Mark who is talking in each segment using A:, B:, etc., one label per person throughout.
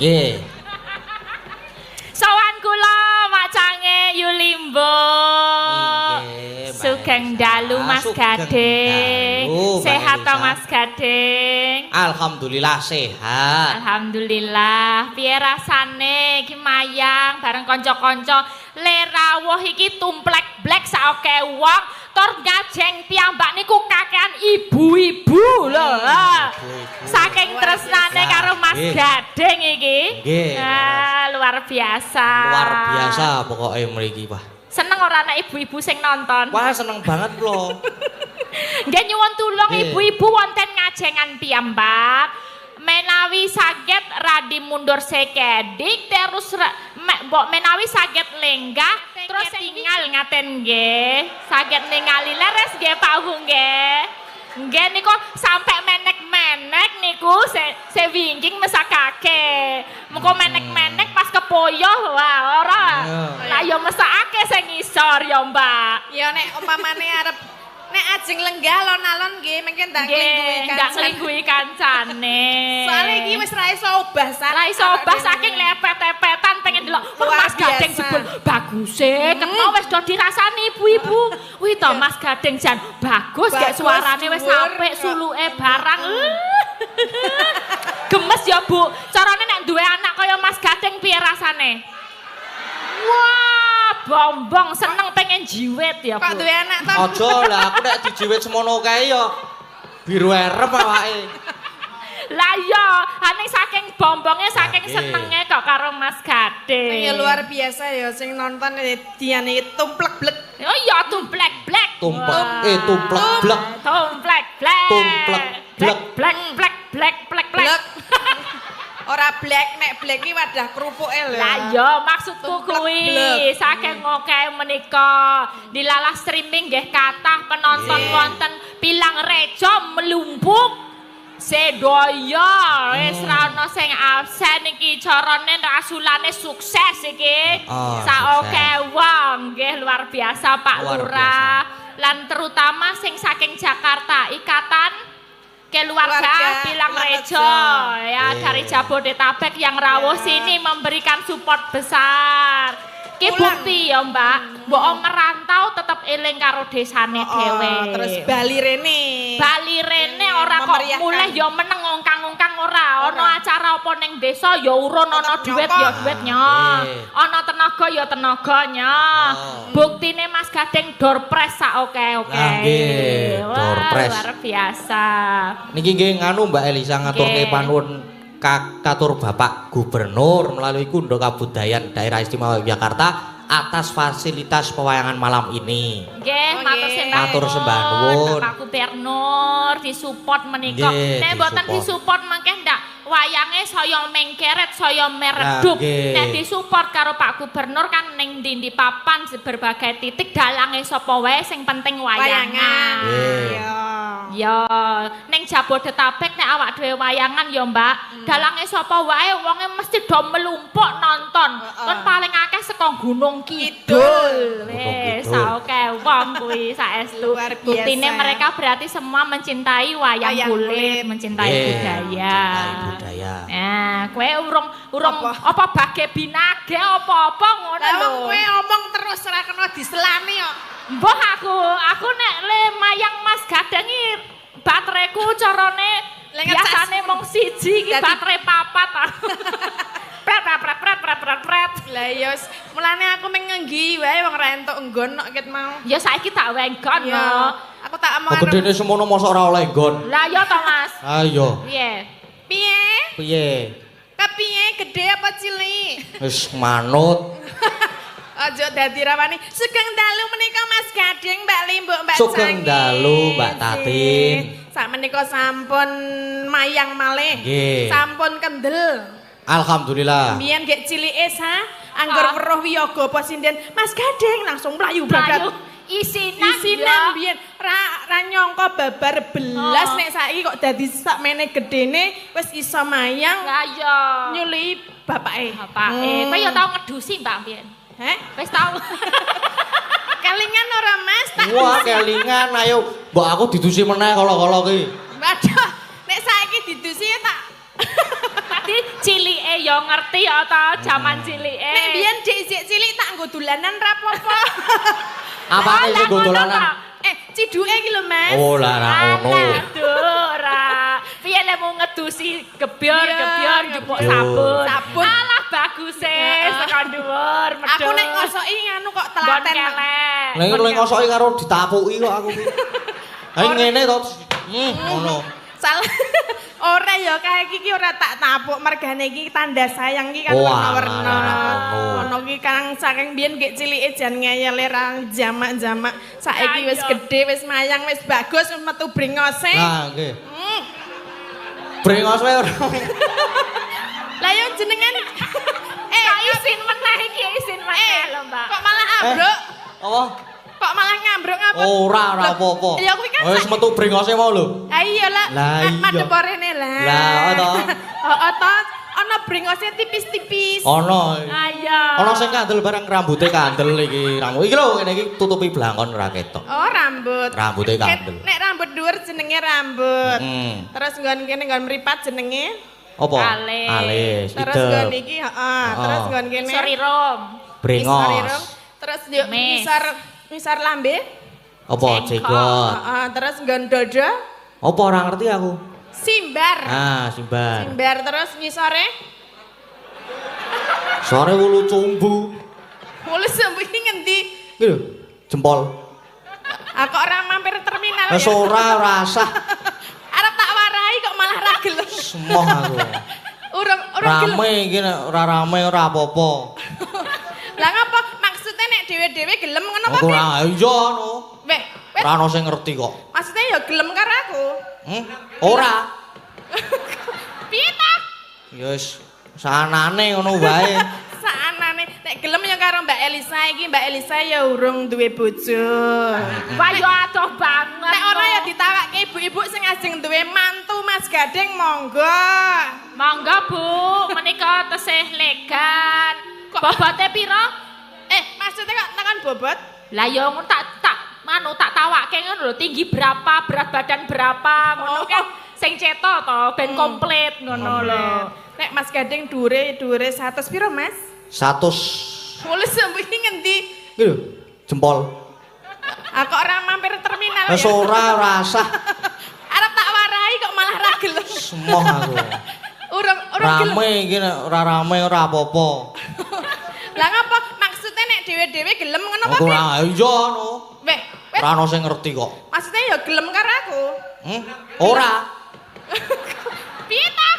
A: Nggih.
B: Sowan kula macange Yulimbo. Sugeng dalu Mas Gading. Sehat to Mas Gading?
A: Alhamdulillah sehat.
B: Alhamdulillah. Piye rasane iki mayang bareng kanca-kanca le rawuh iki tumplek blek saoke wong tur ngajeng piyambak niku kakean ibu-ibu lho. Saking tresnane karo Mas Gading iki. Luar biasa.
A: Luar biasa pokoknya mriki, Pak.
B: Seneng ora anak ibu-ibu sing nonton?
A: Wah, seneng banget lho.
B: Nggih nyuwun tulung ibu-ibu wonten ngajengan piyambak. Menawi saged radi mundur sekedik terus mbok menawi saged lenggah terus tinggal ngaten nggih. Saged ningali leres nggih Pak Hu nggih. Nggih niku sampai menek-menek niku se wingking mesakake. Muga menek-menek pas kepoyoh wah ora. Lah ya mesakake sing ngisor ya, Mbak.
C: Ya nek umpamane arep nek ajeng lenggah alon-alon nggih mungkin ndak
B: nglingguhi kancane.
C: Soale iki wis ra iso obah
B: Ra iso obah saking lepet-lepetan pengen delok Mas Gading jebul baguse ketho wis do dirasani ibu-ibu. Wih to Mas Gading jan bagus gek suarane wis apik suluke barang. Gemes ya Bu. Carane nek duwe anak kaya Mas Gading piye rasane? Wah, bombong seneng pengen jiwit ya Bu.
C: Kok duwe anak to?
A: Aja lah aku nek dijiwit semono kae ya biru erep awake.
B: Lah iya, ane saking bombongnya saking senenge kok karo Mas Gading.
C: Ya luar biasa ya sing nonton diane tumplek blek.
B: Oh iya tumplek blek.
A: Tumplek blek.
B: Tumplek blek.
A: Tumplek blek.
B: Blek blek blek blek blek.
C: Ora black nek black iki wadah kerupuke lho.
B: Lah iya maksudku kuwi saking oke menika dilalah streaming nggih kathah penonton wonten Pilang Rejo Melumpuk Sedoyo wis ra ono sing absen iki carane rasulane sukses iki. Saoke wong nggih luar biasa Pak Lurah. Lan terutama sing saking Jakarta Ikatan Keluarga Pilang Rejo ya dari Jabodetabek yang rawuh sini memberikan support besar. Ki bukti ya Mbak, mbok merantau tetep eling karo desane dhewe.
C: Terus Bali rene.
B: Bali rene ora kok mulih ya meneng ngongkang-ngongkang ora. Ana acara apa ning desa ya urun ana duit ya duitnya. Ana tenaga ya tenaganya. Buktine Mas Gading door press saoke-oke.
A: Nggih, door press.
B: Luar biasa.
A: Niki nggih nganu Mbak Elisa ngaturke panuwun katur Bapak Gubernur melalui Kundo Kabudayan Daerah Istimewa Yogyakarta atas fasilitas pewayangan malam ini.
B: Nggih,
A: matur sembah nuwun.
B: Bapak Gubernur disupport menika. Nek mboten disupport mangke ndak wayange saya mengkeret saya meredup. Nek disupport karo Pak Gubernur kan ning ndi papan berbagai titik dalange sapa wae sing penting wayangan. Ya, ning Jabodetabek nek awak dhewe wayangan ya Mbak, dalange sapa wae wonge mesti do melumpuk nonton. Kon paling akeh saka Gunung Kidul. Wis saoke wong kuwi saestu. Buktine mereka berarti semua mencintai wayang kulit, mencintai budaya. Nah, kowe urung apa bage binage apa-apa ngono lho.
C: Kowe omong terus ora kena diselami kok.
B: Mbah aku nek le mayang Mas Gading iki bateraiku carane biasane mung siji iki baterai papat. Pret.
C: Lah ya mulane aku mengenggi wae wong ra entuk nggon kok ket mau.
B: Ya saiki tak wenggon lho.
C: Aku tak omong.
A: Gedene semono mosok ora oleh nggon.
B: Lah ya to Mas.
A: Ayo.
C: Piye? Kepiye gede apa cilik?
A: Wis manut.
C: Aja dadi rawani. Sugeng dalu menika Mas Gading, Mbak Limbuk, Mbak Sangi.
A: Sugeng dalu Mbak Tatin.
C: Sak menika sampun mayang malih. Sampun kendel.
A: Alhamdulillah.
C: Mbiyen gek cilike anggur weruh wiyaga apa sinden Mas Gading langsung mlayu bablat. Isinan mbiyen ra nyangka babar belas nek saiki kok dadi sak mene gedene wis iso mayang.
B: Lah iya.
C: Nyuli bapake.
B: Kowe ya tau ngedusi Mbak mbiyen. Wis tau.
C: Kelingan ora Mas?
A: Wah, kelingan ayo. Mbok aku didusi meneh kala-kala ki.
C: Waduh, nek saiki didusi tak
B: tadi cilike ya ngerti ya ta jaman cilike.
C: Nek biyen dik cilik tak nggo dolanan ra apa-apa.
A: Apane sing nggo dolanan?
C: Ciduke iki lho, Mas.
A: Oh, lah ra ngono.
B: Aduh, ra. Piye lek mau ngedusi gebyur njupuk sabun. Alah bagus tekan dhuwur medhot.
C: Aku nek ngosoki nganu kok telaten.
A: Nek ngosoki karo ditapuki kok aku iki. Ha ngene to. Ngono.
C: Salah. Ora ya kae iki ora tak tapuk mergane iki tanda sayang iki kan warna-warna. Ono iki kang saking biyen gek cilike jan ngeyele ra jamak-jamak. Saiki wis gedhe, wis mayang, wis bagus metu brengose.
A: Lah nggih. Brengos wae ora.
C: Lah yo jenengan
B: isin meneh iki isin meneh lho, Mbak.
C: Kok malah ambruk?
A: Apa?
C: Kok malah ngambruk ngapa?
A: Ora apa-apa.
C: Ya kuwi kan
A: wis metu brengose mau lho.
C: Ha iya lah. Madhep rene lah.
A: Lah to.
C: Heeh to. Ana brengose tipis-tipis.
A: Ana.
B: Iya.
A: Ana sing kandel barang rambute kandel iki. Rambut iki lho ngene iki tutupi blangkon ora ketok.
C: Oh, rambut.
A: Rambute kandel.
C: Nek rambut dhuwur jenenge rambut. Terus nggon kene nggon mripat jenenge
A: apa?
B: Alis.
C: Terus nggon iki heeh. Terus nggon kene
B: Sorirom.
A: Brengos.
C: Terus yo misar lambe.
A: Apa jenggot?
C: Heeh, terus nggon dada.
A: Apa ora ngerti aku?
C: Simbar.
A: Simbar.
C: Simbar terus ngisore.
A: Sore wulu cumbu.
C: Wulu cumbu iki ngendi?
A: Iki lho, jempol.
C: Kok ora mampir terminal
A: Wis ora rasah.
C: Arep tak warai kok malah ra gelem.
A: Semoh aku.
C: Urung gelem.
A: Rame iki nek ora rame ora apa-apa.
C: Lah ngapa? Maksudnya nek dhewe-dhewe gelem ngono apa?
A: Ora iya no.
C: Weh,
A: ora ono sing ngerti kok.
C: Maksudnya ya gelem karo aku.
A: Ora.
C: Piye ta?
A: Ya wis sanane ngono wae.
C: Sanane nek gelem ya karo Mbak Elisa iki, Mbak Elisa ya urung duwe bojo.
B: Wah yo adoh banget.
C: Nek ora ya ditawakke ibu-ibu sing ajeng duwe mantu Mas Gading monggo.
B: Monggo Bu, menika tesih legan. Bobote pira?
C: Maksudnya kok tekan bobot?
B: Lah yo ngono tak tawakke ngono lho, tinggi berapa, berat badan berapa, ngono kan sing ceto to ben komplit ngono lho.
C: Nek Mas Gading dure 100 piro, Mas?
A: 100.
C: Wulu sampe iki ngendi?
A: Iki lho, jempol.
C: Kok ora mampir terminal
A: Wis ora rasah.
C: Arep tak warai kok malah ra gelem.
A: Semoh aku.
C: Urung gelem.
A: Rame iki nek ora rame ora apa-apa.
C: Lah ngapa? Maksudnya nek dhewe-dhewe gelem ngono apa?
A: Ora iya no.
C: Weh,
A: ora ono sing ngerti kok.
C: Maksudnya ya gelem karo aku.
A: Ora.
C: Piye ta?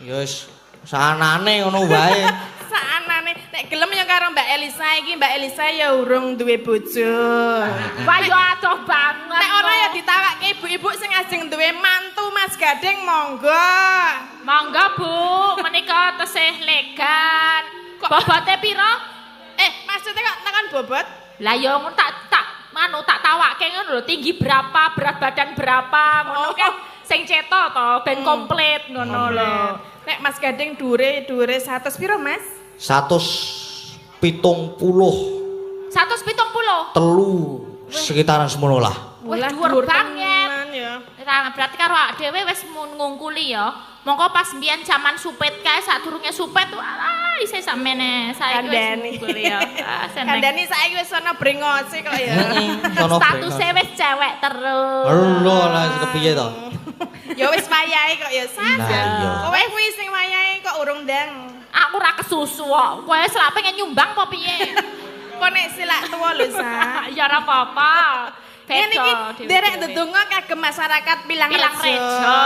A: Ya wis sanane ngono wae.
C: Sanane nek gelem ya karo Mbak Elisa iki, Mbak Elisa ya urung duwe bojo.
B: Wah yo adoh banget.
C: Nek ora ya ditawakke ibu-ibu sing ajeng duwe mantu Mas Gading monggo.
B: Monggo Bu, menika tesih legan. Bobote pira?
C: Maksudnya kok tekan bobot?
B: Lah yo ngono tak tawakke ngono lho, tinggi berapa, berat badan berapa, ngono kan sing ceto to ben komplit ngono lho.
C: Nek Mas Gading dure 100 piro, Mas?
A: 170.
B: 170.
A: Telu sekitaran semono lah.
B: Wis dhuwur banget ya. Berarti karo awak dhewe wis ngungkuli ya. Mongko pas mbiyen jaman supet kae sadurunge supet alah isih samene saiki wis ngungkuli ya.
C: Kandhani saiki wis ana brengose kok ya.
B: Statuse wis cewek terus.
A: Lho lah kepiye to?
C: Ya wis wayahe kok ya Sas.
A: Nah,
C: Kowe kuwi sing wayahe kok urung ndang.
B: Aku ora kesusu kok. Kowe selak pengen nyumbang apa piye?
C: Kok nek silak tuwa lho Sas.
B: Ya ora apa-apa.
C: Ngene iki derek ndedonga kagem masyarakat Pilang Rejo.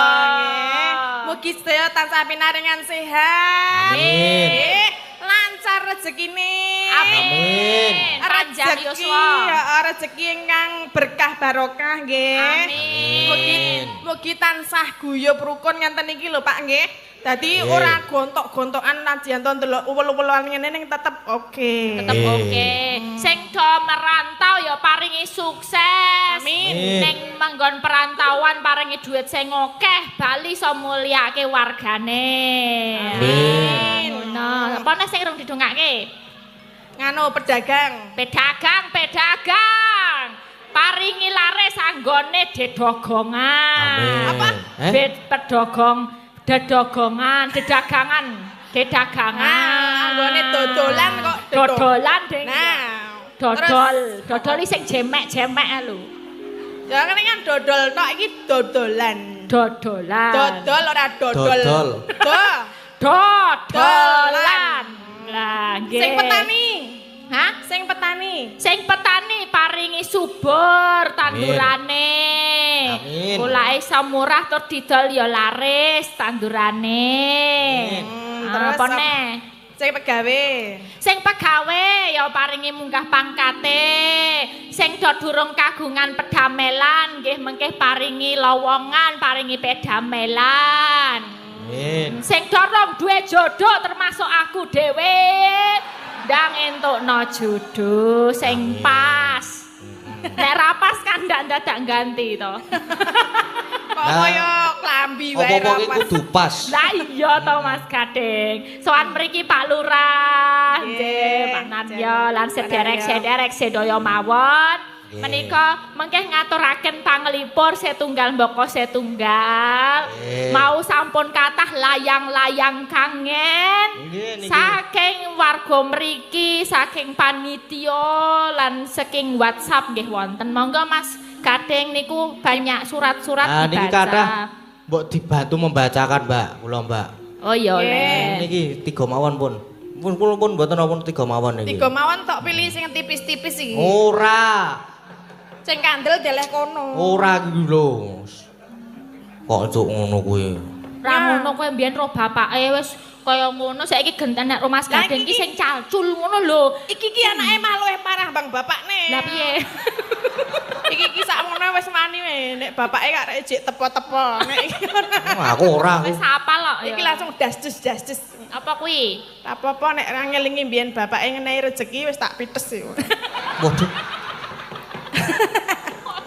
C: Mugi sedaya tansah pinaringan sehat.
A: Amin.
C: Lancar rezekine.
B: Amin. Panjang yuswa.
C: Rezeki ingkang berkah barokah nggih.
B: Amin.
C: Mugi tansah guyub rukun ngenten iki lho Pak nggih. Dadi ora gontok-gontokan najan to ndelok uwel-uwelan ngene ning tetep oke.
B: Tetep oke. Sing do merantau ya paringi sukses.
C: Amin.
B: Ning manggon perantauan paringi dhuwit sing akeh, bali iso mulyake wargane.
A: Amin.
B: Ngono. Apa nek sing urung didongake?
C: Nganu pedagang.
B: Pedagang. Paringi laris anggone dedogongan.
A: Amin.
C: Apa?
B: Dedagangan. Ge dagangan.
C: Anggone dodolan kok.
B: Dodolan ding.
C: Nah.
B: Dodol sing jemek-jemek lho.
C: Ya kan dodol tok iki dodolan.
B: Dodolan.
C: Dodol ora dodol.
A: Dodol.
B: Dodolan. Lah nggih.
C: Sing petani.
B: Hah? Sing petani paringi subur tandurane.
A: Amin.
B: Kulake iso murah tur didol ya laris tandurane.
C: Terus
B: apa neh?
C: Sing pegawe
B: ya paringi munggah pangkate. Sing do durung kagungan pedamelan nggih mengke paringi lowongan, paringi pedamelan.
A: Amin.
B: Sing dorong duwe jodoh termasuk aku dhewe. Ndang entukno jodoh sing pas. Nek ra pas kan ndak dadak ganti to.
C: kok koyo klambi wae
A: Apa-apa iki kudu pas.
B: Lah iya to Mas Gading. Soan mriki Pak Lurah, nggih, Pak Naryo lan sederek-sederek sedaya mawon. Menika mengke ngaturaken panglipur setunggal mboko setunggal. Mau sampun kathah layang-layang kangen. Saking warga mriki, saking panitia lan saking WhatsApp nggih wonten. Monggo Mas Gading niku banyak surat-surat dibaca.
A: Niki kathah mbok dibantu membacakan, Mbak. Kula, Mbak.
B: Oh iya le.
A: Niki 3 mawon pun. Pun mboten napa 3 mawon niki.
C: 3 mawon tok pilih sing tipis-tipis iki.
A: Ora.
C: Sing kandel deleh kono.
A: Ora iki lho. Kok cuk ngono kuwi.
B: Ra ngono kowe mbiyen ro bapake wis kaya ngono saiki genten nek Mas Gading iki sing calcul ngono lho.
C: Iki anake mah luwih parah bang bapakne.
B: Lah piye?
C: Iki sakmono wis wani nek bapake gak rek jek tepo-tepo nek iki.
A: Aku ora aku.
B: Wis apal kok.
C: Iki langsung dasdus.
B: Apa kuwi?
C: Apa-apa nek ra ngelingi mbiyen bapake ngenehi rezeki wis tak pites yo.
A: Waduh.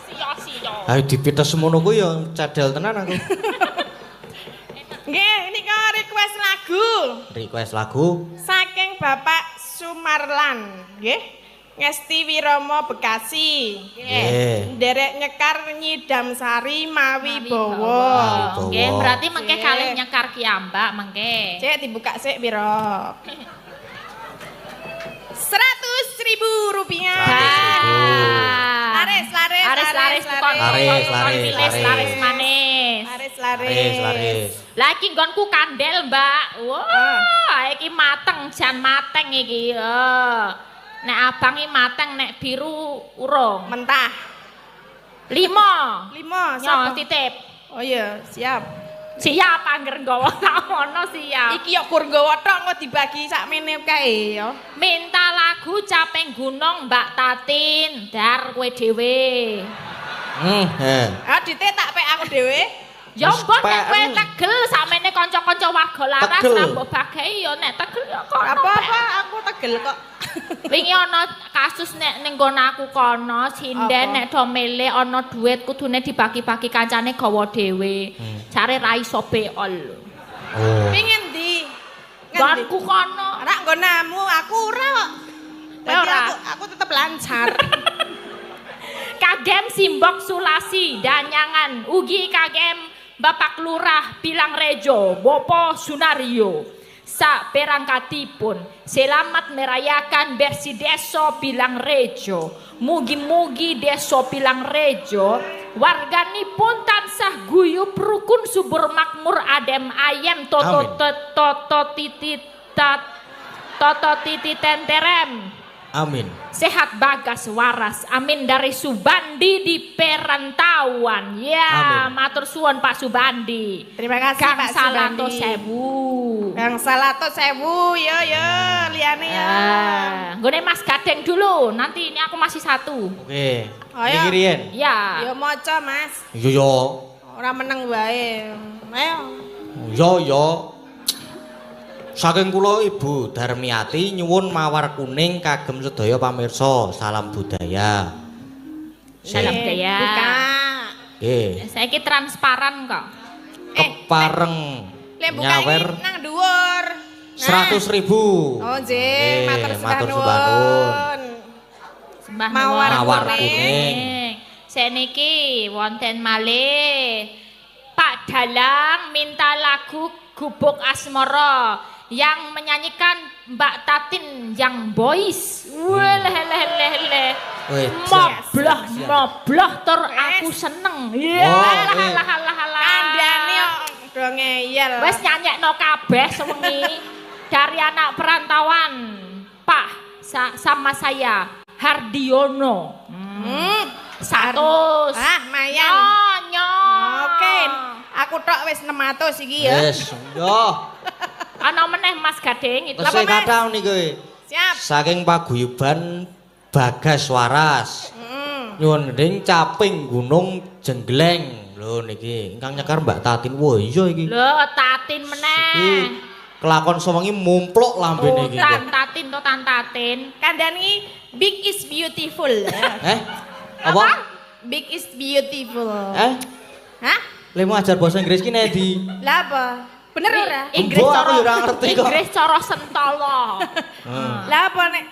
B: Sia-sia.
A: Ayo dipites semono kuwi ya cadel tenan aku.
C: Nggih, nika
A: Request lagu
C: saking Bapak Sumarlan, nggih. Ngesti Wiromo Bekasi.
A: Nggih.
C: Nderek nyekar Nyidam Sari Mawi Bowo.
B: Nggih, berarti mengke kalih nyekar kiambak mengke.
C: Cek dibuka sik piro? 100.000 rupiah. Laris manis.
A: Laris.
B: Lagi nggonku kandel, Mbak. Wah, iki mateng, jan mateng iki. Nek abang iki mateng, nek biru urung.
C: Mentah.
B: 5.
C: Siapa?
B: Titip.
C: Oh iya, siap.
B: Siap angger nggawa tamono siap.
C: Iki yo kur nggawa tok kok dibagi sakmene kae yo.
B: Minta lagu Caping Gunung Mbak Tatin, dar kowe dhewe.
C: Dite tak pek aku dhewe.
B: Ya mbok nek kowe tegel samene kanca-kanca warga laras lah mbok bagei ya nek tegel ya kono.
C: Apa-apa aku tegel kok.
B: Wingi ana kasus nek ning nggon aku kono sinden nek do mele ana dhuwit kudune dibagi-bagi kancane gawa dhewe. Jare ra iso beol.
C: Ping endi?
B: Nggonku kono.
C: Ora nggonamu aku ora kok. Dadi aku tetep lancar.
B: Kagem Simbok Sulasi Danyangan ugi kagem Bapak Lurah Bilang Rejo Bopo Sunario sak perangkatipun selamat merayakan bersih Deso Bilang Rejo mugi-mugi Deso Bilang Rejo warganipun tansah guyub rukun subur makmur adem ayem toto titi tenterem.
A: Amin.
B: Sehat bagas waras. Amin dari Subandi di perantauan. Ya, amin. Matur suwun Pak Subandi.
C: Terima kasih
B: Kang
C: Pak
B: Salato
C: Subandi.
B: Kang
C: Salato Sewu, yo liyane ya.
B: Nggone Mas Gading dulu. Nanti ini aku masih satu.
A: Oke.
C: Ayo.
A: Dikiriin.
B: Ya.
C: Yo maca, Mas.
A: Yo.
C: Ora meneng wae.
A: Ayo. Yo. Saking kula Ibu Darmiati nyuwun mawar kuning kagem sedaya pamirsa. Salam budaya.
B: Salam budaya.
C: Buka.
A: Nggih.
B: Saiki transparan kok.
A: Kepareng nyawer
C: nang dhuwur.
A: 100.000.
C: Oh, nggih, matur
A: suwun.
B: Sembah
C: mawar
A: kuning.
B: Seniki wonten malih Pak Dalang minta lagu Gubuk Asmara. yang menyanyikan Mbak Tatin yang boys. Welelelele. Mobloh tur aku seneng. Halah.
C: Kandhane do ngeyel.
B: Wis nyanyekno kabeh sewengi dari anak perantauan. Pak sama saya Hardiono. 100.
C: Mayan. Oke. Aku tok wis 600 iki ya.
A: Wis, yo.
B: Ana meneh Mas Gading itu.
A: Tesih kathah niki.
C: Siap.
A: Saking paguyuban Bagas Waras. Nyuwun gending caping Gunung Jenggleng. Lho niki ingkang nyekar Mbak Tatin. Wah iya iki.
B: Lho Tatin meneh.
A: Iki kelakon sewengi mumpluk lambene iki.
B: Tan Tatin.
C: Kandhani big is beautiful.
A: Apa?
C: Big is beautiful.
A: Hah? Lemu ajar bahasa Inggris ki ndi?
C: Lah apa? Bener ora?
B: Inggris
A: Mbok, aku
B: cara
A: ora ngerti kok.
B: Inggris cara sentolo.
C: Lah apa nek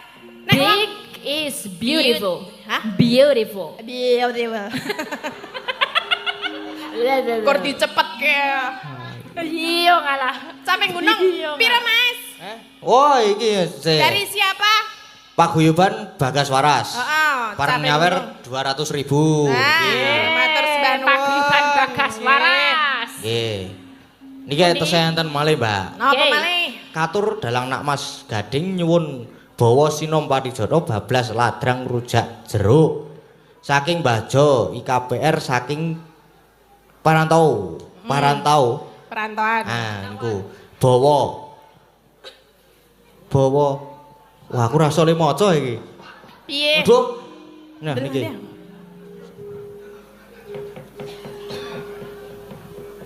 B: Big is beautiful.
C: Hah?
B: Beautiful.
C: Beautiful. Kor dicepetke.
B: Iya ngalah.
C: Sampai gunung pira Mas?
A: Oh iki
C: Dari siapa?
A: Paguyuban Bagas Waras.
C: Heeh.
A: Parang nyawer 200.000.
C: Matur sembah nuwun.
B: Paguyuban Bagas Waras.
A: Nggih. Niki tesih enten malih, Mbak.
C: Napa malih?
A: Katur dalang nak Mas Gading nyuwun bawa sinom padijono bablas ladrang rujak jeruk. Saking Mbah Jo IKPR saking Parantau.
C: Perantauan.
A: Niku bawa. Wah, aku rasa le maca iki.
C: Piye?
A: Aduh. Nah, niki.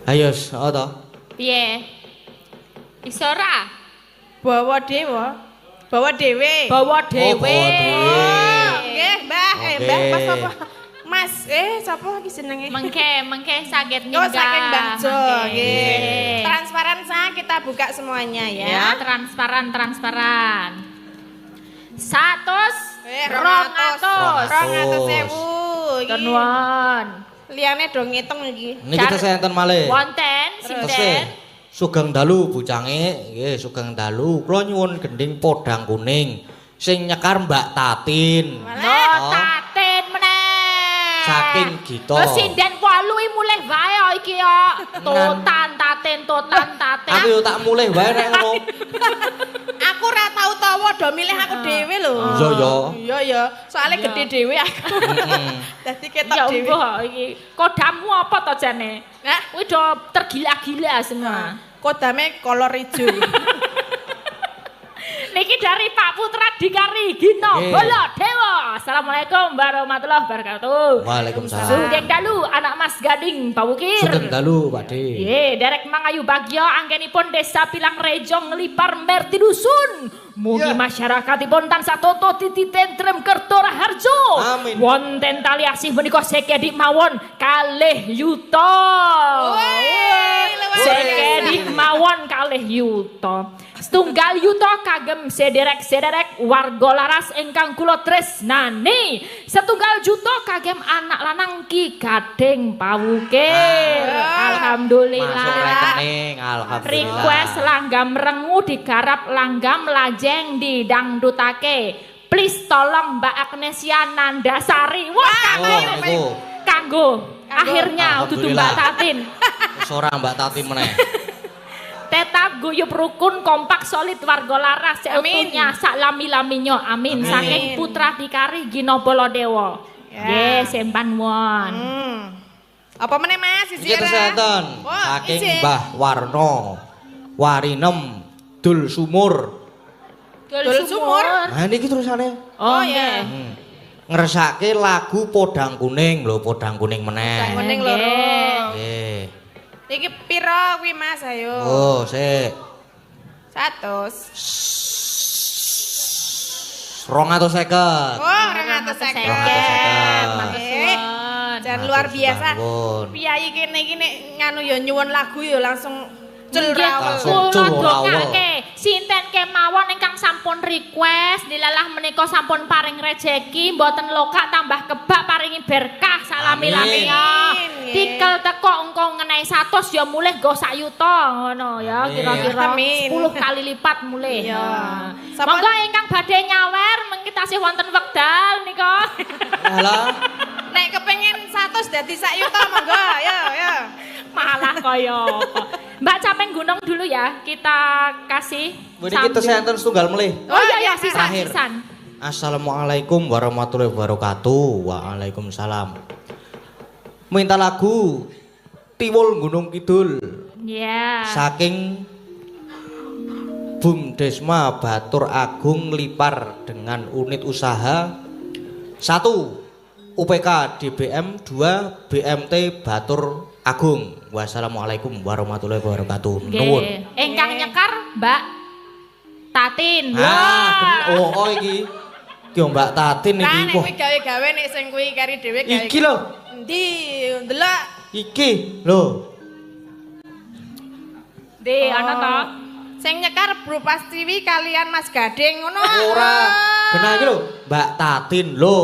A: Ayo, to?
B: Piye? Iso ora?
C: Bawa dewe.
B: Bawa dhewe.
A: bawa dhewe.
C: Nggih, Mbah.
A: Oke.
C: Mbah pas apa? Mas, sapa iki jenenge?
B: Mengke saged
C: Oh,
B: ninggah.
C: saking Mbah Jo. Nggih.
B: Nggih.
C: Transparan kita buka semuanya ya.
B: Ya, transparan. 100,
C: 200.000 iki.
B: Kenuan.
C: Liyane do ngitung iki.
A: Niki tesih enten malih.
B: Wonten
A: Tesih.
B: sinten?
A: Sugeng dalu bucange, nggih sugeng dalu. Kula nyuwun gending podang kuning sing nyekar Mbak Tatin.
B: No, Tatin meneh.
A: Saking Gito.
B: Wes sinden 8 mulih wae iki yo. Totan Tatin.
A: Aku yo tak mulih wae nek ngono.
C: Aku ora tau tawa do milih aku dhewe lho.
A: Iya ya.
C: Iya ya, soalnya gede dhewe aku. Dadi ketok
B: Ya
C: dhewe.
B: mbah iki. Kodamu apa to jane?
C: Nah,
B: Kuwi do tergila-gila semua.
C: kodame kolor ijo.
B: Niki dari Pak Putra Dikari Gino
A: Nggih.
B: Baladewa. Assalamualaikum warahmatullahi wabarakatuh.
A: Waalaikumsalam.
B: Sugeng dalu anak Mas Gading Pawukir.
A: Sugeng dalu, Pak De.
B: Ye, derek mangayu bagya anggenipun desa Pilang Rejo nglipar merti dusun. Mugi masyarakatipun tansah toto titi tentrem kerto raharjo.
A: Amin.
B: Wonten tali asih menika sekedik mawon kalih yuta. Sekedik mawon kalih yuta. Setunggal yuta kagem sederek warga laras ingkang kula tresnani. Setunggal juta kagem anak lanang Ki Gading Pawukir. Alhamdulillah.
A: Masuk rekening, alhamdulillah.
B: Request langgam rengu digarap langgam lajeng didangdutake. Please tolong Mbak Agnesia Nandasari. Wah,
A: niku.
B: kanggo. Akhirnya dudu Mbak Tatin.
A: Wis ora Mbak Tatin meneh.
B: Tetap guyup rukun kompak solid warga laras seutuhnya sak lami-laminyo. Amin. Saking Putra Dikari Gino Baladewa. Nggih, sempan won.
C: Apa meneh Mas isi
A: Iki kesehatan saking Mbah Warno Warinem Dul Sumur.
B: Dul sumur.
A: Nah niki terusane.
B: Oh nggih.
A: Ngresake lagu Podang Kuning lho, Podang Kuning meneh.
C: Kuning loro.
A: Nggih.
C: Iki pira kuwi Mas ayo?
A: Oh, sik.
C: 100.
A: 250.
C: Oh, 250. Jan luar biasa. Piyayi kene iki nek nganu ya nyuwun lagu ya langsung
A: Langsung
B: Kula sinten kemawon ingkang sampun request dilalah menika sampun paring rejeki mboten lokak tambah kebak paringi berkah salami-lami. Tikel teko engko ngenehi 100 ya mulih nggo sak yuta ngono ya kira-kira 10 kali lipat mulih.
C: Iya.
B: Monggo ingkang badhe nyawer mengki tasih wonten wekdal nika.
A: Alah.
C: Nek kepengin 100 dadi sak yuta monggo ya.
B: Malah kaya apa. Mbak Capeng Gunung dulu ya, kita kasih.
A: Mriki tesih enten setunggal melih.
B: Oh iya sisan-sisan.
A: Assalamualaikum warahmatullahi wabarakatuh. Waalaikumsalam. Minta lagu Tiwul Gunung Kidul.
B: Iya.
A: Saking Bung Desma Batur Agung Lipar dengan unit usaha 1 UPK DBM 2 BMT Batur Agung. Wassalamualaikum warahmatullahi wabarakatuh. Nuwun.
B: Ingkang nyekar Mbak Tatin.
A: Oh iki. Ki Mbak Tatin iki.
C: Kan kuwi gawe-gawe nek sing kuwi kari dhewe gawe.
A: Iki lho.
C: Endi ndelok.
A: Iki lho.
B: Ana to.
C: Sing nyekar Bro Pastiwi kalian Mas Gading ngono.
A: Ora. Genah iki lho, Mbak Tatin lho.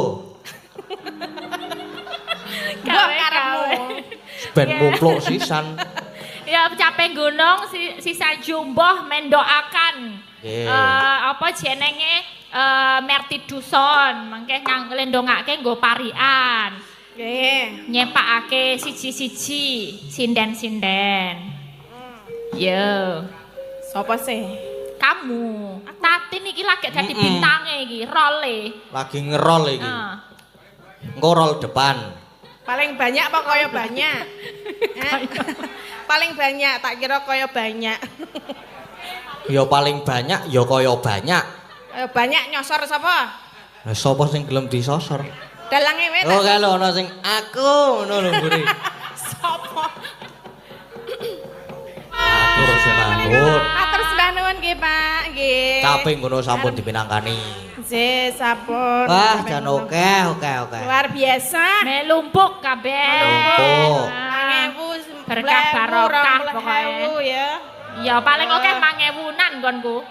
C: Gawe karepmu.
A: Ben mumpluk sisan.
B: Ya Capeng Gunung sisa jumboh mendoakan. Apa jenenge Merti Duson mangke nglendongake nggo parian. Nggih. Nyepakake siji-siji sinden-sinden. Yo.
C: Sopo sih?
B: Kamu. Tatin iki lagi dadi bintange iki, role.
A: Lagi ngerol iki. Engko rol depan.
C: Paling banyak apa kaya banyak? Paling banyak, tak kira kaya banyak.
A: Ya paling banyak, ya kaya banyak.
C: Banyak nyosor sapa?
A: Lah sapa sing gelem disosor?
C: Dalange wis.
A: Oh kalau ana sing aku ngono lho mburi.
C: Sapa?
A: Atur sembahun.
C: Atur sembah nuwun nggih, Pak. Nggih.
A: Caping ngono sampun dipinangkani.
C: Nggih, sampun.
A: Wah, jan oke.
C: Luar biasa.
B: Melumpuk kabeh.
A: Lumpuk.
C: 1000
B: Berkah barokah pokoke.
C: ya.
B: Ya paling oke 1000-an nggonku.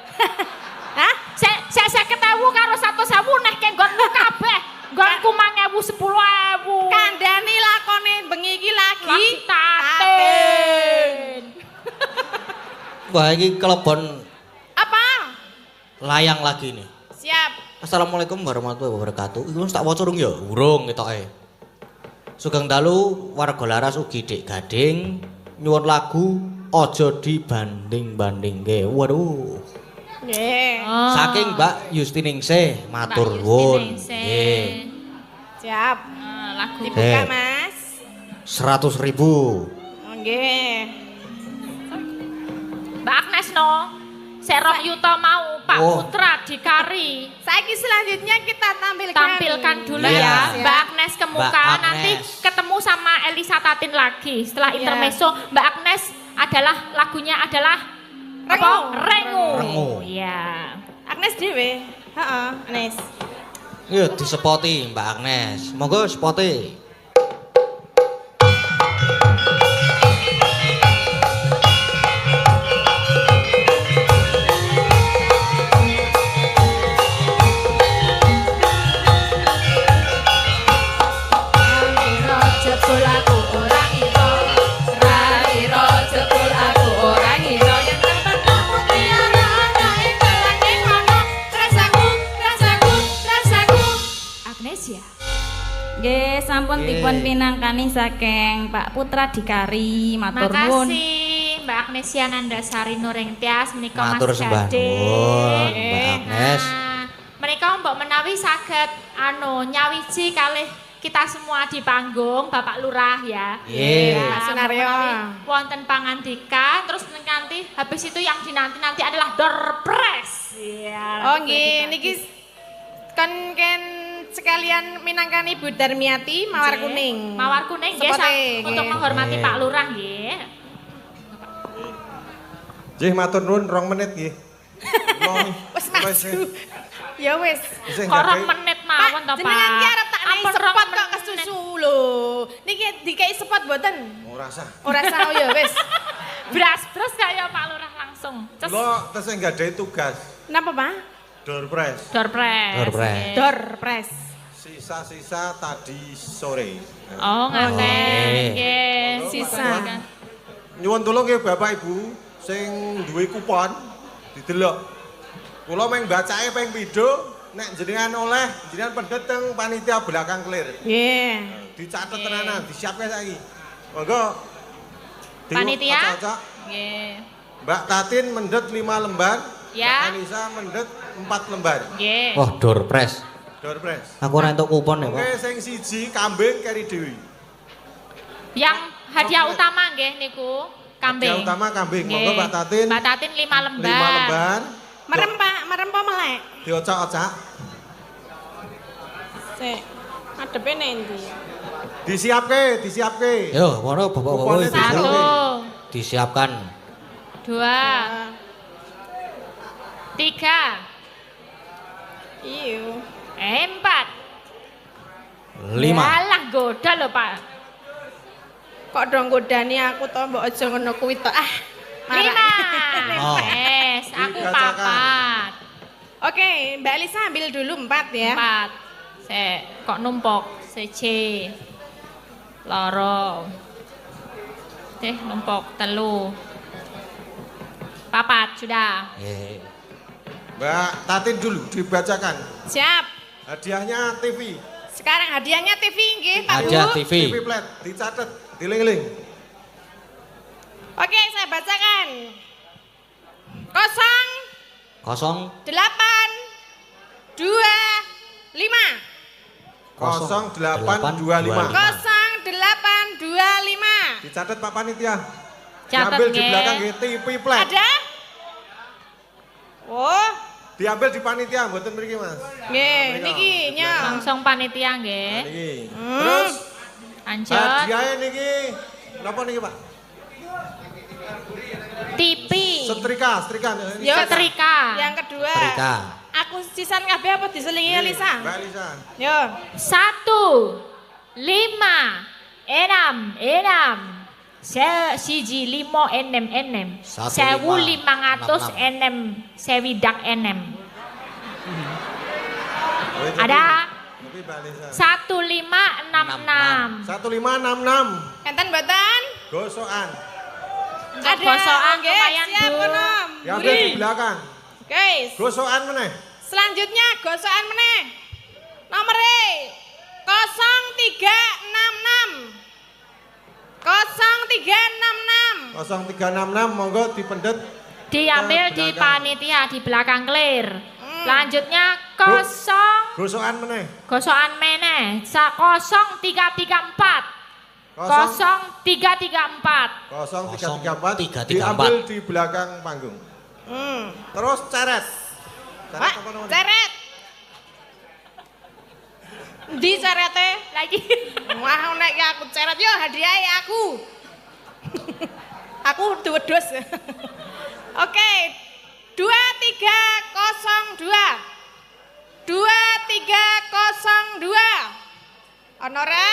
C: Hah?
B: Sek 50.000 karo 100.000 neh ke nggonku kabeh. Nggonku 10.000 10.000.
C: Kandhani lakone bengi iki lagi
B: tatin.
A: Wah, iki kelebon
C: Apa?
A: layang lagi nih.
C: Siap.
A: Assalamualaikum warahmatullahi wabarakatuh. Iku wis tak waca urung ya? Urung ketoke. Sugeng dalu warga laras ugi Dik Gading nyuwun lagu Aja dibanding-bandingke. Waduh.
C: Nggih.
A: Saking Mbak Yustiningsih matur nuwun. Nggih.
C: Siap.
B: Lagu
C: Dibuka, Mas.
A: 100.000.
C: Oh, nggih.
B: Mbak Agnes no. Serong Yuto mau Pak Putra Dikari.
C: Saiki selanjutnya kita
B: Tampilkan dulu
A: Iya.
B: ya Mbak Agnes ke muka.
A: Mbak Agnes.
B: Nanti ketemu sama Elisa Tatin lagi. Setelah intermezzo Mbak Agnes adalah lagunya adalah
C: Rengu.
A: Rengu.
B: Iya.
C: Agnes dhewe. Heeh, Agnes.
A: Yo disepoti Mbak Agnes. Monggo spoti.
D: Nggih, sampun dipun pinangkani saking Pak Putra Dikari, matur nuwun.
B: Makasih Mbak Agnesia Nandasari Nuring Tias menika Mas
A: Matur sembah
B: Gading.
A: nuwun Mbak Agnes.
B: Menika mbok menawi saged nyawiji kalih kita semua di panggung Bapak Lurah ya.
A: Nggih.
C: Pak Sunario.
B: Wonten pangandikan terus nanti habis itu yang dinanti-nanti adalah door press. Iya.
C: Oh nggih, niki kan sekalian minangkani Bu Darmiati Mawar Kuning.
B: Mawar Kuning nggih untuk menghormati Pak Lurah nggih.
E: Nggih matur nuwun 2 menit nggih.
C: Wis maju. Ya wis.
B: Korong menit mawon to Pak.
C: Jenengan ki arep tak nai
B: Ampun
C: sepot
B: rong
C: kok kesusu lho. Niki dikai sepot mboten?
E: Ora sah.
C: Ora sah oh ya wis.
B: Bras-bras kaya Pak Lurah langsung. Cus.
E: Kula tesih nggadahi tugas.
C: Napa, Pak?
E: Door press.
B: Door press.
A: Door press.
B: nggih.
C: Door press.
E: Sisa-sisa tadi sore.
B: Oh, ngaten.
A: nggih.
B: Nggih.
C: Sisa
E: Nyuwun tulung nggih Bapak Ibu sing duwe kupon didelok. Kula meng bacake ping pindho nek jenengan oleh jenengan pendet teng panitia belakang clear.
C: Nggih.
E: Dicatet tenanan, disiapke saiki. Monggo.
B: Panitia?
E: Cocok.
B: Nggih.
E: Mbak Tatin mendet 5 lembar.
B: Ya.
E: Anissa mendet 4 lembar.
B: Nggih.
A: Wah, door prize.
E: Door prize.
A: Aku ora entuk kupon ya, Pak.
E: Oke, sing siji kambing keri dewi.
B: Yang hadiah utama nggih niku kambing.
E: Hadiah utama kambing.
B: Nggih.
E: Monggo Mbak Tatin.
B: Mbak Tatin 5 lembar.
E: 5 lembar.
C: Merem Pak, merem apa melek?
E: Diocak-ocak.
C: Sik. Adepe nendi?
E: Disiapke.
A: Yo, ngono Bapak-bapak
E: Kuponnya
A: iki.
B: Satu,
A: Disiapkan.
B: 2, 3,
C: Iyo.
B: 4.
A: 5.
B: Alah goda lho Pak.
C: Kok dong godani aku to mbok aja ngono kuwi to. Ah.
B: 5.
A: Oh.
B: Yes, aku
E: Dibacakan.
B: 4.
C: Oke, Mbak Elisa ambil dulu 4 ya.
B: 4. Kok numpuk. Siji. Loro. Numpuk 3. 4 sudah.
E: Mbak Tatin dulu dibacakan.
C: Siap.
E: Hadiahnya TV.
C: Sekarang hadiahnya TV nggih, Pak Bu.
A: Hadiah TV.
E: TV flat dicatat, diling-ling.
C: Oke, saya bacakan. 0
A: Kosong
C: 8 2 5.
E: 0825.
C: 0825.
E: Dicatat Pak Panitia.
B: Catat
E: Diambil di
B: nggih.
E: belakang nggih TV flat.
C: Ada? Oh,
E: Diambil di panitia mboten mriki Mas.
C: nggih, niki nya.
B: Langsung panitia nggih.
E: Niki. Terus
B: Lanjut.
E: hadiahnya niki napa niki Pak?
B: TV.
E: Setrika.
C: Yo,
B: Setrika.
C: Yang kedua.
A: Trika.
C: Aku sisan kabeh apa diselingi Elisa?
E: Mbak Elisa.
C: Yo.
B: 1, 5, 6. Siji 5 enem. 1500 enem. Sewidak enem. Ada
E: Tapi Mbak Elisa.
B: 1566.
E: 1566.
C: Enten mboten?
E: Gosokan.
B: Untuk gosokan
C: nggih,
B: lumayan
C: siap
B: Bu.
C: kono.
E: Diambil di belakang.
C: Guys,
E: Gosokan meneh.
C: selanjutnya gosokan meneh. Nomere 0366. 0366.
E: 0366 monggo dipendet.
B: Diambil di
E: belakang.
B: panitia di belakang clear. Lanjutnya
E: Gosokan meneh.
B: gosokan meneh. 0334. 0334.
E: 0334
A: 0334.
E: diambil di belakang panggung. Terus ceret.
C: Pak, ceret. Di cerete
B: Lagi.
C: wah nek aku ceret yo hadiah aku. Aku wedhus. Oke. 2302. 2302. Ono ora?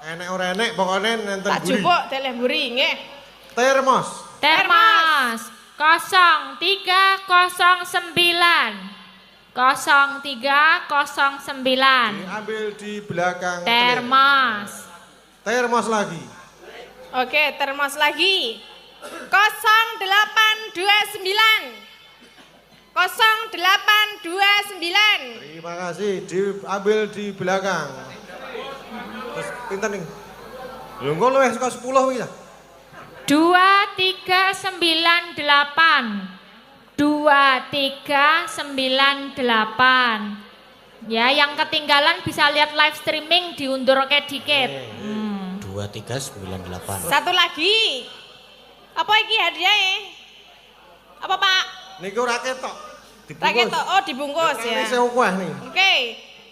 E: Enek ora enek pokoknya nenten
C: Tak
E: buri.
C: jupuk deleh mburi nggih.
E: Termos.
B: Termos 0309. 0309.
E: Diambil di belakang.
B: Termos.
E: Termos lagi.
C: Oke, termos lagi. 0829. 0829.
E: Terima kasih. Diambil di belakang. Terus pinten nih. Lho engko luwih saka 10 iki ya.
B: 2398. 2398. Ya, yang ketinggalan bisa lihat live streaming diundur ke dikit.
A: 2398.
C: Satu lagi. Apa iki hadiahnya? Apa Pak?
E: Niku ora ketok.
C: Raket toh, oh dibungkus ya.
E: Ini saya kuah nih.
C: Oke.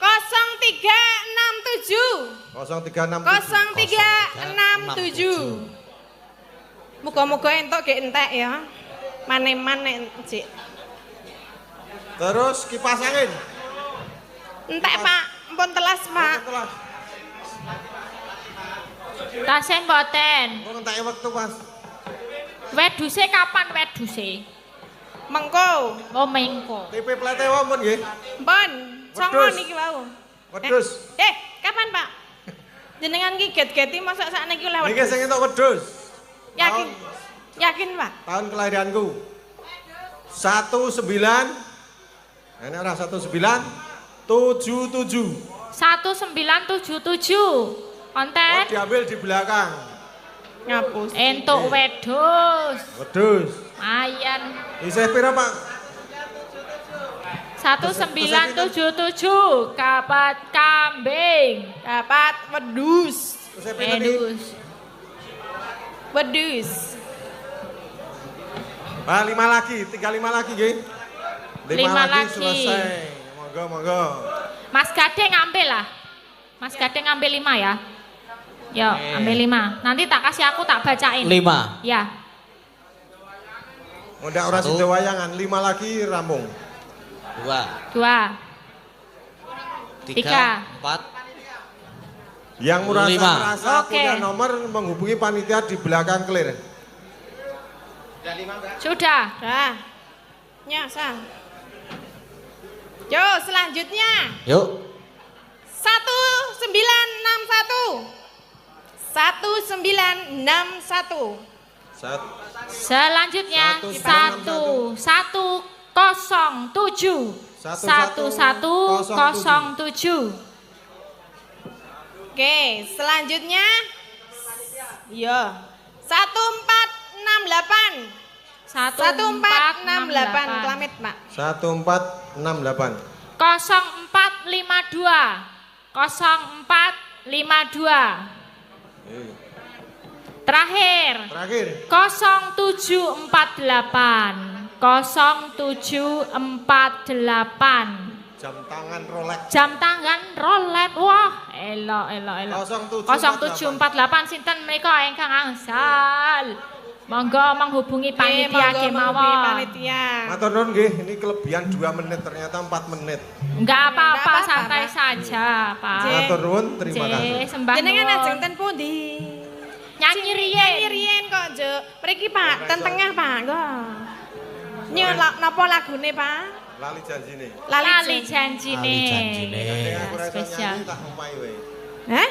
C: 0367.
E: 0367.
C: 0367. Muga-muga entuk ge entek ya. Mane-mane Cik.
E: Terus kipas angin.
C: Entek Pak, ampun telas Pak.
E: Setelah
B: Tasih mboten.
E: kok entek wektu Mas.
B: Weduse kapan weduse?
C: Mengko.
B: Oh, mengko.
E: TP plate wonten nggih.
C: Pun, songo
E: Wedhus.
C: niki wau.
E: Wedhus.
C: Kapan Pak? Jenengan ki get-geti mosok sakniki oleh
E: Niki
C: wedhus.
E: sing entuk wedhus.
C: Yakin? Yakin, Pak?
E: Tahun kelahiranku. 19 ini ora 1977.
B: 1977. Konten.
E: Oh, diambil di belakang.
C: Ngapus.
B: Entuk wedhus.
E: Wedhus.
B: Ayan.
E: Isih pira, Pak?
B: 1977 kapat kambing.
C: Dapat wedhus.
E: Isih pira nih?
C: Wedhus.
E: Ah, 5 lagi, tinggal 5 lagi nggih. 5 lagi selesai. Monggo, monggo.
B: Mas Gading ngambil lah. Mas Gading ngambil 5 ya. Yo, ambil 5. Nanti tak kasih aku tak bacain.
A: 5.
B: Ya.
E: Ndak ora sida wayangan, 5 lagi rampung.
A: 2.
B: 2.
A: 3. 4.
E: Yang merasa
B: 5.
E: punya nomor menghubungi panitia di belakang clear.
B: Sudah.
C: Dah. Nyasa. Yo, selanjutnya.
A: Yuk.
C: 1961. 1961.
B: Selanjutnya 1107. 1107.
C: Oke, selanjutnya. Yo. 1468. 1468 Kelamet, Pak.
E: 1468.
B: 0452. 0452. Terakhir. 0748. 0748.
E: Jam tangan Rolex.
B: Wah, elok. 0748 sinten menika ingkang angsal. Monggo menghubungi panitia kemawon.
C: Panitia.
E: Matur nuwun nggih, ini kelebihan 2 menit ternyata 4 menit.
B: Enggak apa-apa,
C: Enggak apa-apa,
B: santai
C: Pak.
B: saja, Pak.
E: Matur nuwun, terima kasih.
B: Sembah
C: Jenengan
B: nuwun.
C: ajeng ten pundi?
B: Nyanyi riyen.
C: Nyanyi riyen kok, Jo. Mriki, Pak, ten tengah, Pak. Nggo. Nyo napa lagune, Pak?
E: Lali janjine.
B: Lali janjine.
A: Lali janjine.
E: Gandeng aku ora iso
B: Spesial.
E: nyanyi tak ngompahi wae.
C: Hah?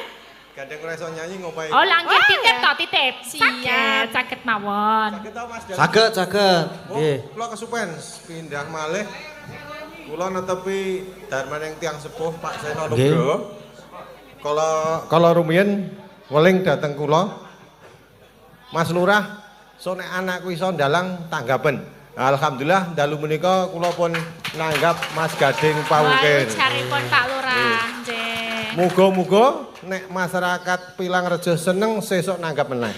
E: Gandeng ora iso nyanyi ngompahi.
B: Oh, langgit
C: Wah,
B: titip
C: ya.
B: toh, titip.
C: Siap.
B: Saged mawon.
E: Saged tau Mas Dani?
A: Saged.
E: Oh,
A: Nggih.
E: kula kesupen pindah malih. Kula netepi darmaning tiyang sepuh Pak Seno
A: Nggih.
E: Nugroho. Kala rumiyin weling dateng kula. Mas Lurah, so nek anakku iso ndalang tanggapen. Alhamdulillah dalu menika kula pun nanggap Mas Gading pawuken.
B: Walu caripun Pak Lurah. Nggih.
E: Muga-muga nek masyarakat Pilangrejo seneng sesuk nanggap meneh.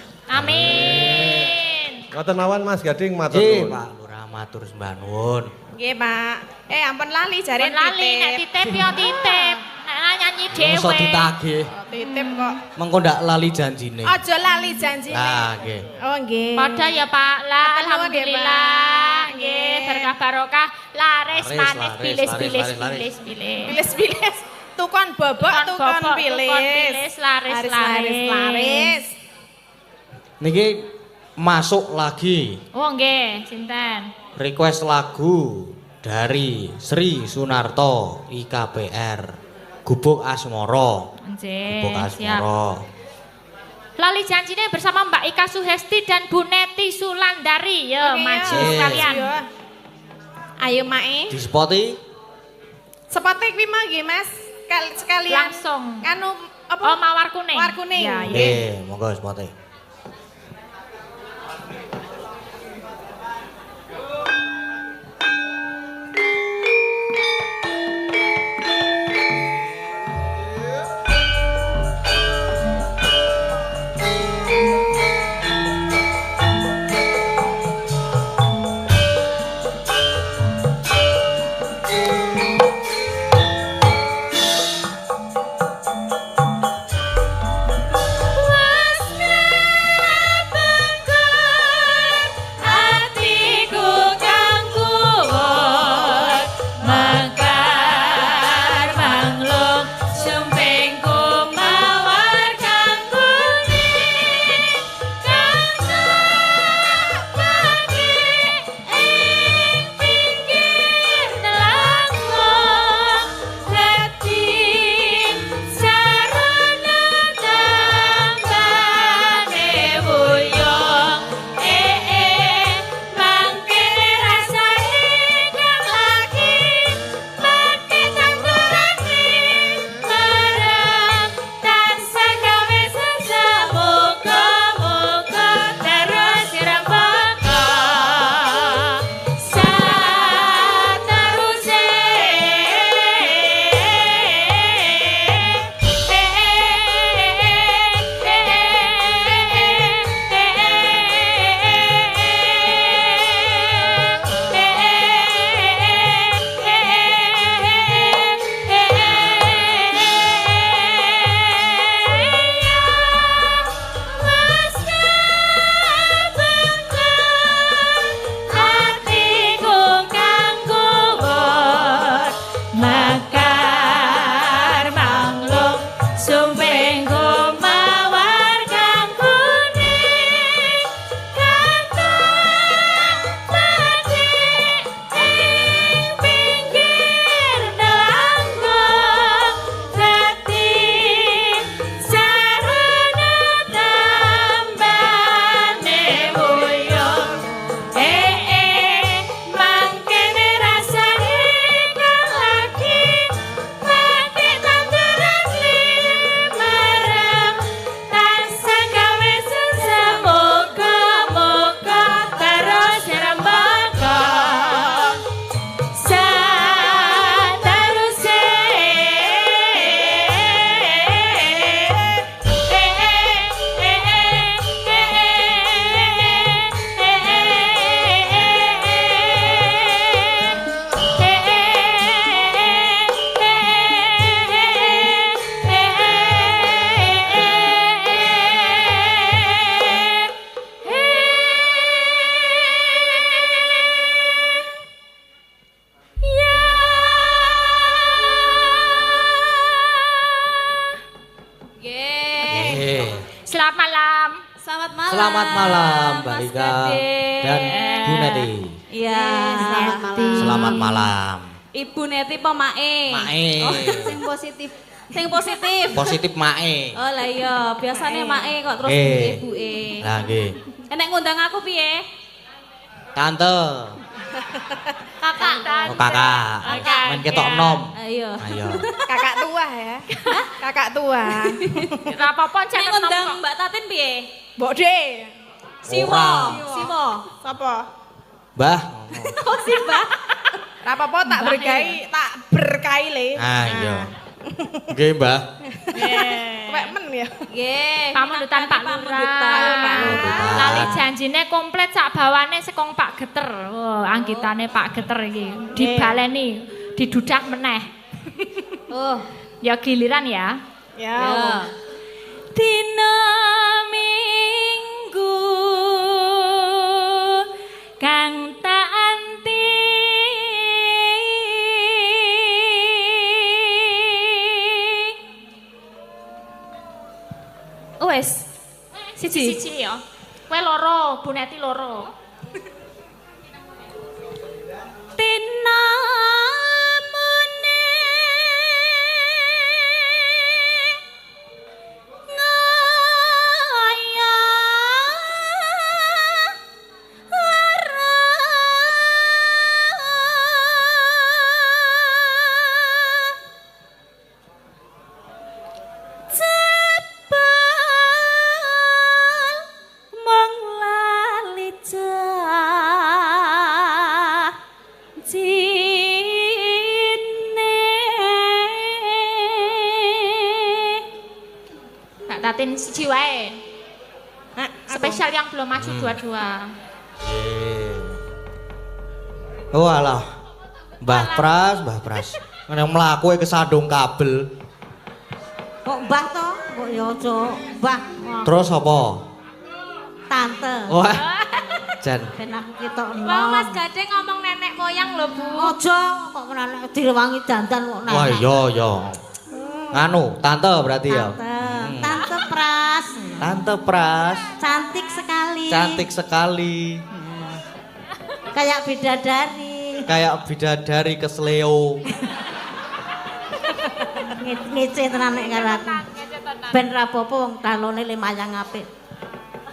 B: Amin.
E: Ngoten mawon Mas Gading matur
A: Nggih,
E: nuwun.
A: Pak Lurah matur sembah nuwun.
C: Nggih, Pak. Ampun lali jare
B: Pun lali nek titip yo titip. Nek nyanyi
A: Mongso
B: dhewe.
A: ditagih.
C: Titip kok.
A: Mengko ndak lali janjine.
C: Aja lali janjine.
A: Nah, nggih.
C: Oh, nggih.
B: Padha ya Pak. Lah
C: Matur nuwun, nggih,
B: alhamdulillah.
C: Pak.
B: Nggih, berkah barokah laris
A: Laris,
B: manis
A: laris,
B: bilis-bilis
A: laris, laris.
B: bilis-bilis.
C: Bilis-bilis. Tukon bobok,
B: Tukon
C: tukon
B: bobok,
C: bilis.
B: tukon bilis, laris.
C: laris.
A: Niki masuk lagi
B: Oh nggih, sinten?
A: request lagu dari Sri Sunarto IKPR Gubuk Asmoro.
B: Nggih,
A: Gubuk
B: siap.
A: Asmoro.
B: Lali janjine bersama Mbak Ika Suhesti dan Bu Neti Sulandari. Yo,
C: Oke,
B: maju
C: ya.
B: sekalian.
C: Ayo, Mae.
A: Di Spoti
C: Sepatu kuwi mah nggih, Mas. Sekalian
B: Langsung.
C: anu apa?
B: Oh, mawar kuning.
C: Mawar kuning.
B: Ya, iya.
A: nggih, monggo Spoti.
B: Was
D: Selamat malam.
A: Selamat malam Mbak
D: Mas
A: Rika
D: Gading.
A: dan Bu Neti.
D: Iya,
C: Selamat malam.
A: Selamat malam.
D: Ibu Neti apa Mae?
A: Mae.
D: Oh, sing positif. Sing positif.
A: Positif Mae.
D: Oh lah iya, biasanya Mae kok terus ibuke.
A: Lah nggih.
D: Enek ngundang aku piye?
A: Tante.
D: Kakak.
A: Oh kakak. Men ketok enom.
D: Ayo.
A: Ayo.
C: Kakak tua ya. Kakak tua.
B: Ora apa-apa
D: Nek
B: jangan
D: ngundang Mbak Tatin piye?
C: Mbok De.
D: Simo.
A: Ora.
D: Simo.
C: Sapa?
A: Mbah.
D: Oh si Mbak.
C: Ora apa-apa tak berkahi le.
A: Ah iya. Nggih Mbah.
C: Wek men ya.
D: Nggih.
B: pamundutan Pak Lurah. Lali janjine komplit sak bawane sekong Pak Geter. Oh, anggitane Pak Geter iki. Dibaleni, didudak meneh.
D: Oh,
B: Ya giliran ya.
C: Ya.
D: ya. Dina Minggu kang tak anti wes
B: Siji ya. Kowe loro, Bu Neti loro.
D: Tina mune ngaya Cepet mong lali
B: Mbak Tatin siji wae. Spesial yang belum maju dua-dua.
A: Oh alah. Mbah Pras. Nang mlaku kesandung kabel.
F: Kok mbah to? Kok ya aja mbah.
A: Terus apa?
F: Tante.
A: Wah. Jan.
F: Ben aku ketok enom.
D: Wah, Mas Gading ngomong nenek moyang lho, Bu.
F: Aja kok nenek direwangi dandan kok nenek.
A: Wah iya. Nganu, tante berarti ya.
F: Tante Pras.
A: Tante Pras.
F: Cantik sekali.
A: Cantik sekali.
F: Kayak bidadari.
A: Kayak bidadari kesleo.
F: Ngece tenan nek karo aku. Ben ra apa-apa wong talone lumayan apik.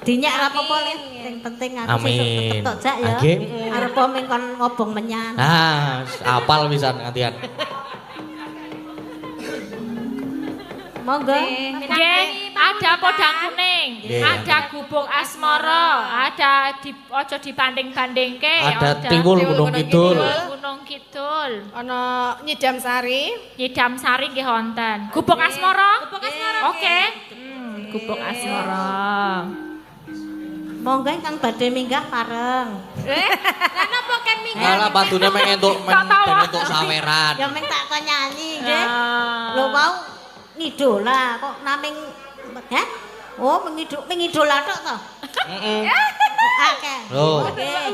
F: Dinyak ra apa-apa Le. Sing penting aku
A: Amin.
F: sesuk ketok jak ya.
A: Nggih.
F: Arep ming kon ngobong menyan.
A: Ah, apal pisan ngantian.
F: Monggo.
B: Nggih, ada podang kuning,
A: Nggih.
B: ada gubuk asmara, ada ojo dibanding-bandingke,
A: Ada Tiwul Gunung Kidul.
B: Gunung Kidul.
C: Ana Nyidam Sari.
B: Nyidam Sari nggih wonten. Gubuk asmara?
D: Gubuk asmara,
B: Oke. Gubuk asmara.
F: Monggo ingkang badhe minggah pareng.
D: Lah napa ken minggu?
A: Alah batune meng entuk men ben entuk saweran.
F: Ya ming tak kon nyanyi nggih.
B: Ah.
F: Lho mau ngidola kok naming heh? Oh, mengidola tok to?
A: Heeh.
F: Akeh.
A: Loh.
F: Nggih.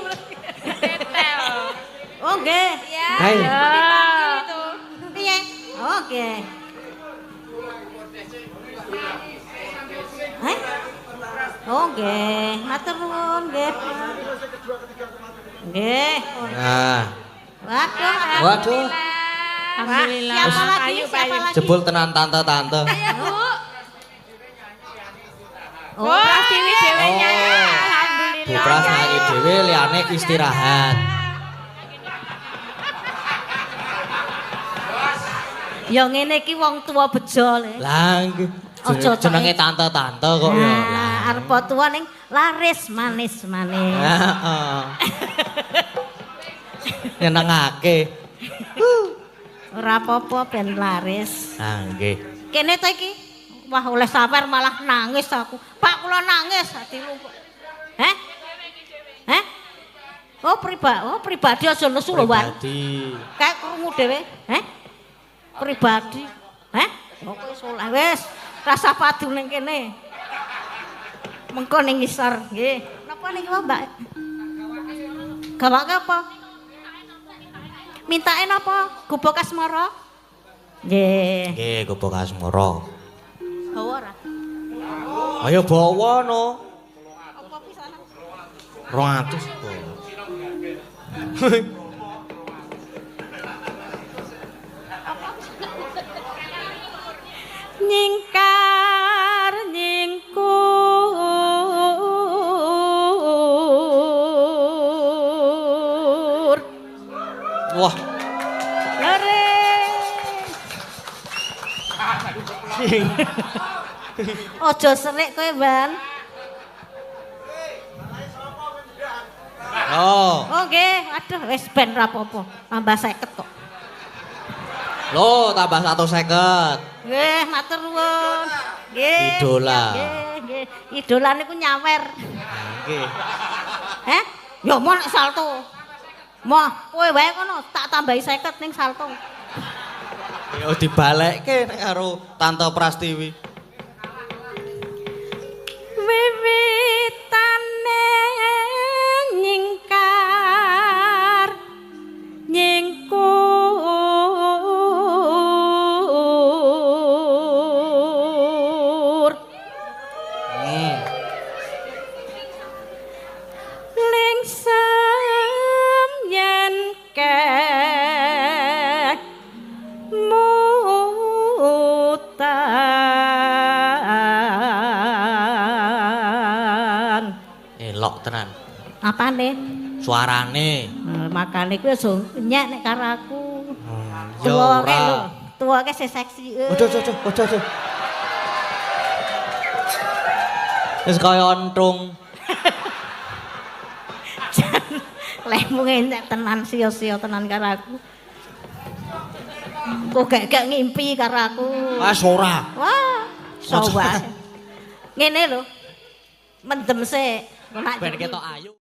B: Tetel.
F: Oh, nggih.
D: Ya.
A: Hai.
B: Ah.
D: Itu.
F: Piye? Oh, nggih. Heh? Oh, nggih. Matur nuwun, nggih. Nggih.
A: Nah,
F: Waduh.
B: Alhamdulillah.
F: Siapa lagi? Siapa lagi?
A: jebul tenan tante-tante.
F: Oh,
B: Prastini dhewe nyanyi.
A: Bu
B: Alhamdulillah.
A: Pras nyanyi dhewe liyane istirahat.
F: ya ngene iki wong tua bejo le.
A: Lah
F: Aja
A: jenenge tante-tante kok ya.
F: Nah, arep tua ning laris manis-manis.
A: Heeh. Nyenengake.
F: Ora apa-apa ben laris.
A: Ah nggih.
F: Kene to iki. Wah, oleh sawer malah nangis aku. Pak kula nangis atiku. Heh? Heh? Oh, pribadi aja nesu lho, Wan.
A: Pribadi.
F: Kayak krungu dhewe. Heh? Pribadi. Heh? Oh, wis oleh wis. Rasa padu ning kene. Mengko ning ngisor, nggih. Napa niki, Mbak? Gawake apa? Mintae napa? Gubuk asmara? Nggih.
A: Nggih, gubuk asmara.
F: Bawa ora?
A: Ayo bawa no.
F: Nyingkar nyingkur.
A: Wah.
F: Lare. Ojo serik kowe, Ban.
A: Oh.
F: Oke, aduh wis ben ra apa-apa. Tambah 50 kok.
A: Loh, tambah 150.
F: Nggih, matur nuwun. Nggih.
A: Idola.
F: Nggih. Idola niku nyawer.
A: Nggih.
F: Heh? Ya mau nek salto. Moh, kowe wae kono tak tambahi 50 ning salto.
A: Ya dibalekke nek karo Tante Prastiwi.
F: Wiwitane nyingkar nyingkur. Lingsem yen kek mutan.
A: Elok tenan.
F: Apane?
A: Suarane.
F: Makane kuwi aja nyek nek karo aku.
A: Ya
F: Tuwake
A: ora.
F: lho, tuwake sing seksi.
A: Ojo. Wis kaya ontung.
F: Lemu enek tenan sia-sia tenan karo aku. Kok gak ngimpi karo aku.
A: Wis ora.
F: Wah, iso wae. Ngene lho. Mendem sik.
A: Ben ketok ayu.